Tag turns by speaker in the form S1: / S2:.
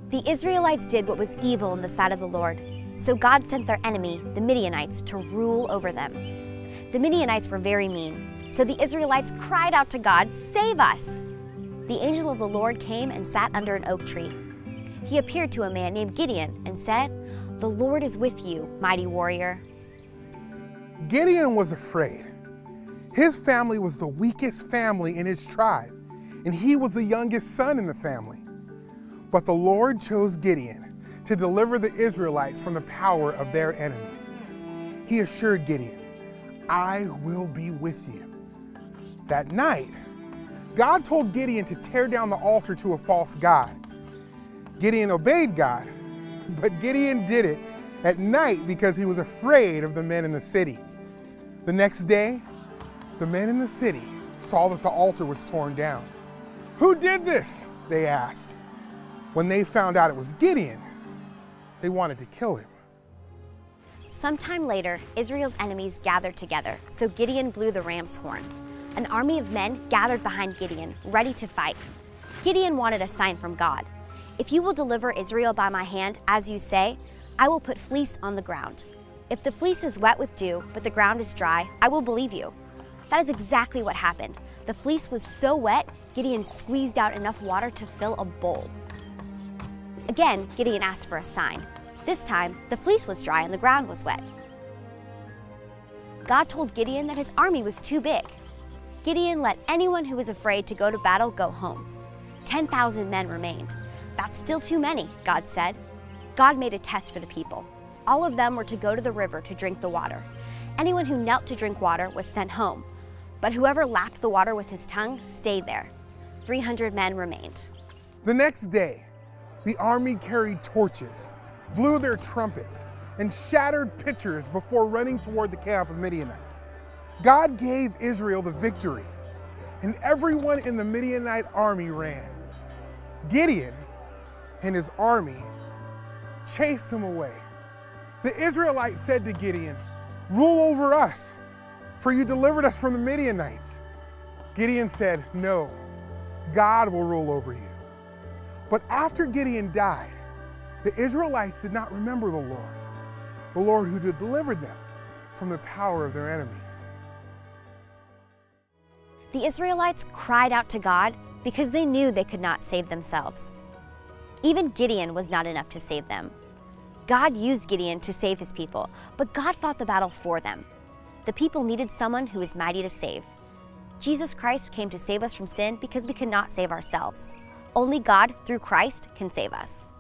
S1: The Israelites did what was evil in the sight of the Lord, so God sent their enemy, the Midianites, to rule over them. The Midianites were very mean, so the Israelites cried out to God, "Save us!" The angel of the Lord came and sat under an oak tree. He appeared to a man named Gideon and said, "The Lord is with you, mighty warrior."
S2: Gideon was afraid. His family was the weakest family in his tribe, and he was the youngest son in the family. But the Lord chose Gideon to deliver the Israelites from the power of their enemy. He assured Gideon, "I will be with you." That night, God told Gideon to tear down the altar to a false god. Gideon obeyed God, but Gideon did it at night because he was afraid of the men in the city. The next day, the men in the city saw that the altar was torn down. "Who did this?" they asked. When they found out it was Gideon, they wanted to kill him.
S1: Sometime later, Israel's enemies gathered together, so Gideon blew the ram's horn. An army of men gathered behind Gideon, ready to fight. Gideon wanted a sign from God. "If you will deliver Israel by my hand, as you say, I will put fleece on the ground. If the fleece is wet with dew, but the ground is dry, I will believe you." That is exactly what happened. The fleece was so wet, Gideon squeezed out enough water to fill a bowl. Again, Gideon asked for a sign. This time, the fleece was dry and the ground was wet. God told Gideon that his army was too big. Gideon let anyone who was afraid to go to battle go home. 10,000 men remained. "That's still too many," God said. God made a test for the people. All of them were to go to the river to drink the water. Anyone who knelt to drink water was sent home, but whoever lapped the water with his tongue stayed there. 300 men remained.
S2: The next day, the army carried torches, blew their trumpets, and shattered pitchers before running toward the camp of Midianites. God gave Israel the victory, and everyone in the Midianite army ran. Gideon and his army chased them away. The Israelites said to Gideon, "Rule over us, for you delivered us from the Midianites." Gideon said, "No, God will rule over you." But after Gideon died, the Israelites did not remember the Lord who had delivered them from the power of their enemies.
S1: The Israelites cried out to God because they knew they could not save themselves. Even Gideon was not enough to save them. God used Gideon to save his people, but God fought the battle for them. The people needed someone who was mighty to save. Jesus Christ came to save us from sin because we could not save ourselves. Only God, through Christ, can save us.